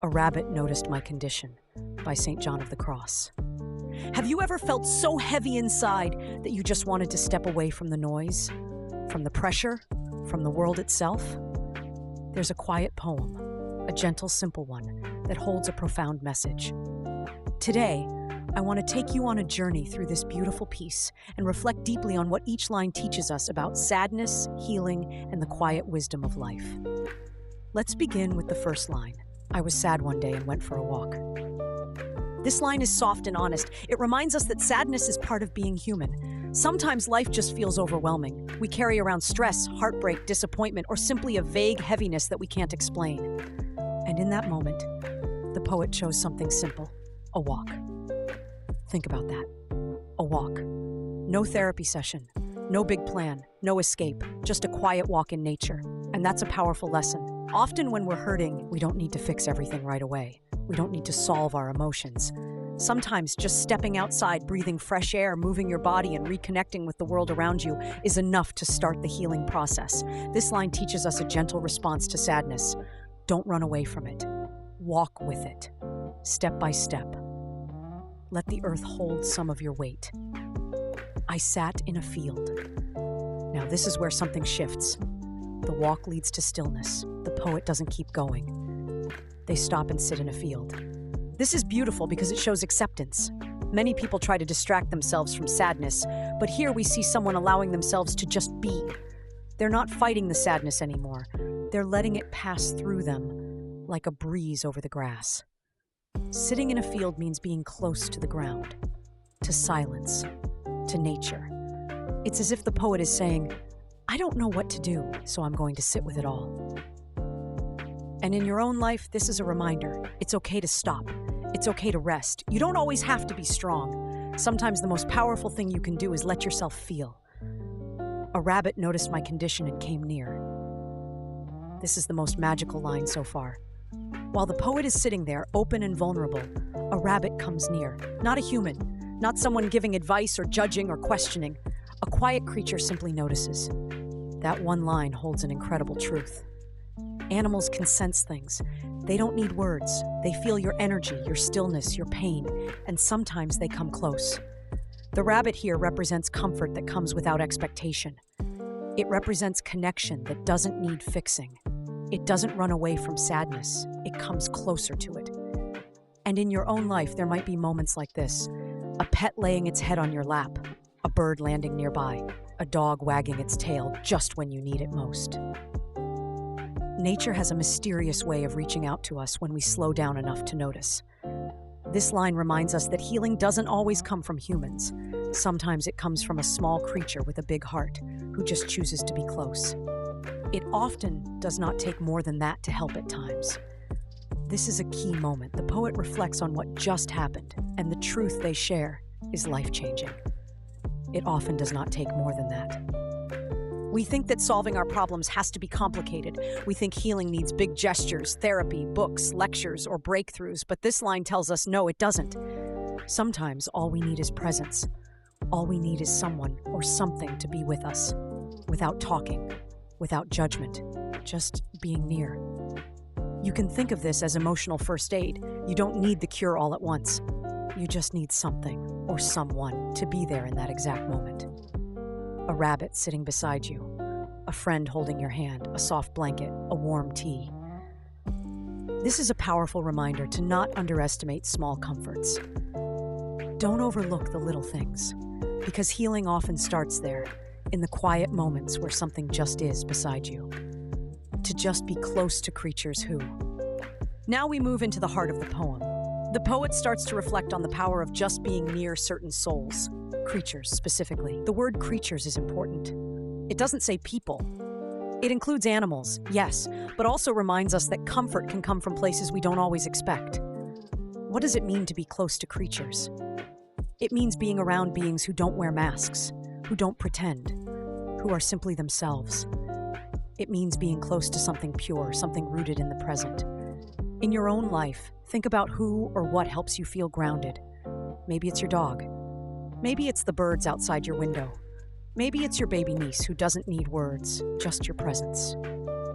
A Rabbit Noticed My Condition by St. John of the Cross. Have you ever felt so heavy inside that you just wanted to step away from the noise, from the pressure, from the world itself? There's a quiet poem, a gentle, simple one, that holds a profound message. Today, I want to take you on a journey through this beautiful piece and reflect deeply on what each line teaches us about sadness, healing, and the quiet wisdom of life. Let's begin with the first line. I was sad one day and went for a walk. This line is soft and honest. It reminds us that sadness is part of being human. Sometimes life just feels overwhelming. We carry around stress, heartbreak, disappointment, or simply a vague heaviness that we can't explain. And in that moment, the poet chose something simple, a walk. Think about that. A walk. No therapy session, no big plan, no escape, just a quiet walk in nature. And that's a powerful lesson. Often when we're hurting, we don't need to fix everything right away. We don't need to solve our emotions. Sometimes just stepping outside, breathing fresh air, moving your body, and reconnecting with the world around you is enough to start the healing process. This line teaches us a gentle response to sadness. Don't run away from it. Walk with it, step by step. Let the earth hold some of your weight. I sat in a field. Now this is where something shifts. The walk leads to stillness. The poet doesn't keep going. They stop and sit in a field. This is beautiful because it shows acceptance. Many people try to distract themselves from sadness, but here we see someone allowing themselves to just be. They're not fighting the sadness anymore. They're letting it pass through them like a breeze over the grass. Sitting in a field means being close to the ground, to silence, to nature. It's as if the poet is saying, I don't know what to do, so I'm going to sit with it all. And in your own life, this is a reminder. It's okay to stop. It's okay to rest. You don't always have to be strong. Sometimes the most powerful thing you can do is let yourself feel. A rabbit noticed my condition and came near. This is the most magical line so far. While the poet is sitting there, open and vulnerable, a rabbit comes near. Not a human, not someone giving advice or judging or questioning. A quiet creature simply notices. That one line holds an incredible truth. Animals can sense things. They don't need words. They feel your energy, your stillness, your pain, and sometimes they come close. The rabbit here represents comfort that comes without expectation. It represents connection that doesn't need fixing. It doesn't run away from sadness. It comes closer to it. And in your own life, there might be moments like this. A pet laying its head on your lap, a bird landing nearby, a dog wagging its tail just when you need it most. Nature has a mysterious way of reaching out to us when we slow down enough to notice. This line reminds us that healing doesn't always come from humans. Sometimes it comes from a small creature with a big heart who just chooses to be close. It often does not take more than that to help at times. This is a key moment. The poet reflects on what just happened, and the truth they share is life-changing. It often does not take more than that. We think that solving our problems has to be complicated. We think healing needs big gestures, therapy, books, lectures, or breakthroughs, but this line tells us no, it doesn't. Sometimes all we need is presence. All we need is someone or something to be with us, without talking, without judgment, just being near. You can think of this as emotional first aid. You don't need the cure all at once. You just need something or someone to be there in that exact moment. A rabbit sitting beside you, a friend holding your hand, a soft blanket, a warm tea. This is a powerful reminder to not underestimate small comforts. Don't overlook the little things, because healing often starts there, in the quiet moments where something just is beside you. To just be close to creatures who. Now we move into the heart of the poem. The poet starts to reflect on the power of just being near certain souls, creatures specifically. The word creatures is important. It doesn't say people. It includes animals, yes, but also reminds us that comfort can come from places we don't always expect. What does it mean to be close to creatures? It means being around beings who don't wear masks, who don't pretend, who are simply themselves. It means being close to something pure, something rooted in the present. In your own life, think about who or what helps you feel grounded. Maybe it's your dog. Maybe it's the birds outside your window. Maybe it's your baby niece who doesn't need words, just your presence.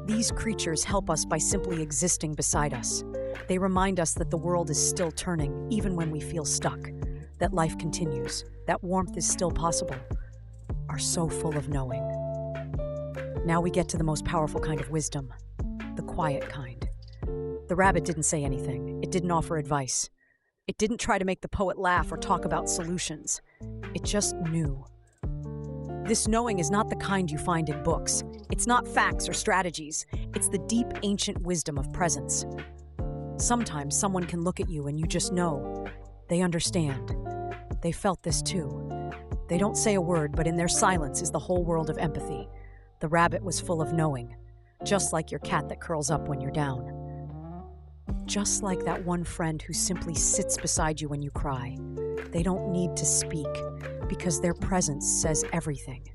These creatures help us by simply existing beside us. They remind us that the world is still turning, even when we feel stuck, that life continues, that warmth is still possible, are so full of knowing. Now we get to the most powerful kind of wisdom, the quiet kind. The rabbit didn't say anything. It didn't offer advice. It didn't try to make the poet laugh or talk about solutions. It just knew. This knowing is not the kind you find in books. It's not facts or strategies. It's the deep, ancient wisdom of presence. Sometimes someone can look at you and you just know. They understand. They felt this too. They don't say a word, but in their silence is the whole world of empathy. The rabbit was full of knowing, just like your cat that curls up when you're down. Just like that one friend who simply sits beside you when you cry. They don't need to speak, because their presence says everything.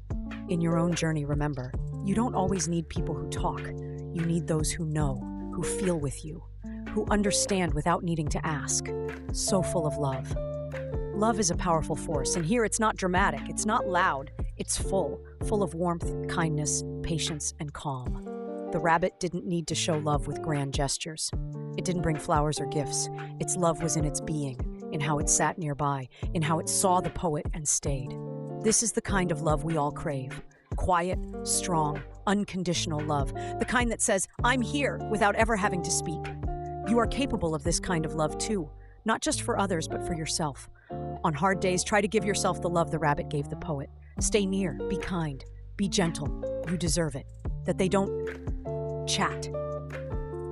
In your own journey, remember, you don't always need people who talk. You need those who know, who feel with you, who understand without needing to ask. So full of love. Love is a powerful force, and here it's not dramatic, it's not loud, it's full of warmth, kindness, patience, and calm. The rabbit didn't need to show love with grand gestures. It didn't bring flowers or gifts. Its love was in its being, in how it sat nearby, in how it saw the poet and stayed. This is the kind of love we all crave. Quiet, strong, unconditional love. The kind that says, I'm here, without ever having to speak. You are capable of this kind of love too, not just for others, but for yourself. On hard days, try to give yourself the love the rabbit gave the poet. Stay near, be kind, be gentle. You deserve it. That they don't chat.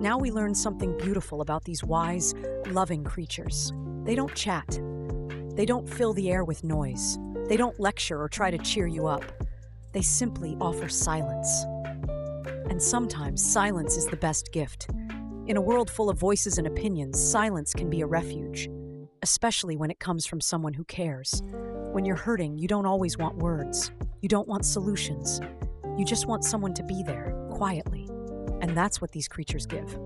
Now we learn something beautiful about these wise, loving creatures. They don't chat. They don't fill the air with noise. They don't lecture or try to cheer you up. They simply offer silence. And sometimes silence is the best gift. In a world full of voices and opinions, silence can be a refuge, especially when it comes from someone who cares. When you're hurting, you don't always want words. You don't want solutions. You just want someone to be there, quietly. And that's what these creatures give.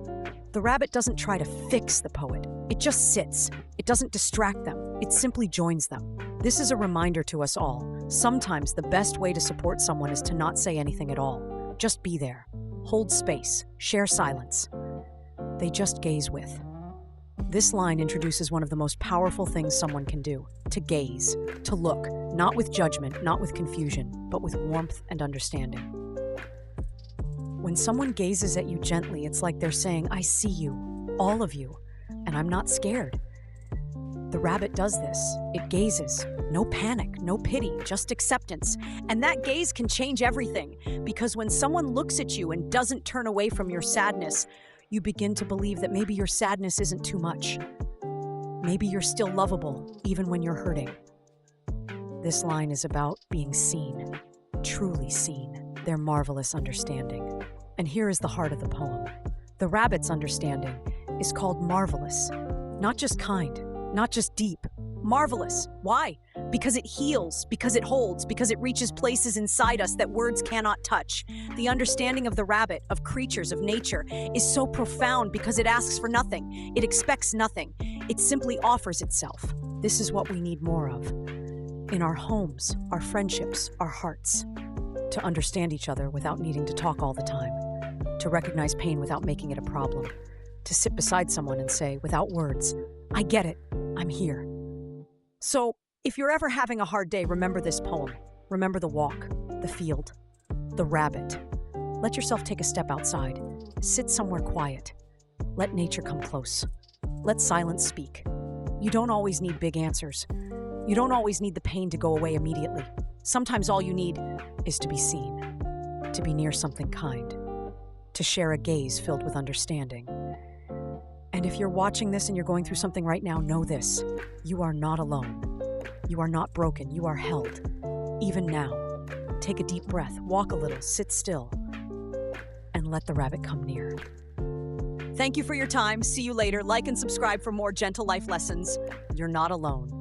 The rabbit doesn't try to fix the poet. It just sits. It doesn't distract them. It simply joins them. This is a reminder to us all. Sometimes the best way to support someone is to not say anything at all. Just be there. Hold space. Share silence. They just gaze with. This line introduces one of the most powerful things someone can do. To gaze. To look. Not with judgment, not with confusion, but with warmth and understanding. When someone gazes at you gently, it's like they're saying, I see you, all of you, and I'm not scared. The rabbit does this. It gazes. No panic, no pity, just acceptance. And that gaze can change everything, because when someone looks at you and doesn't turn away from your sadness, you begin to believe that maybe your sadness isn't too much. Maybe you're still lovable, even when you're hurting. This line is about being seen, truly seen, their marvelous understanding. And here is the heart of the poem. The rabbit's understanding is called marvelous, not just kind, not just deep, marvelous. Why? Because it heals, because it holds, because it reaches places inside us that words cannot touch. The understanding of the rabbit, of creatures, of nature, is so profound because it asks for nothing. It expects nothing. It simply offers itself. This is what we need more of. In our homes, our friendships, our hearts. To understand each other without needing to talk all the time. To recognize pain without making it a problem. To sit beside someone and say, without words, I get it, I'm here. So, if you're ever having a hard day, remember this poem. Remember the walk, the field, the rabbit. Let yourself take a step outside. Sit somewhere quiet. Let nature come close. Let silence speak. You don't always need big answers. You don't always need the pain to go away immediately. Sometimes all you need is to be seen, to be near something kind, to share a gaze filled with understanding. And if you're watching this and you're going through something right now, know this. You are not alone. You are not broken. You are held. Even now. Take a deep breath, walk a little, sit still, and let the rabbit come near. Thank you for your time. See you later. Like and subscribe for more gentle life lessons. You're not alone.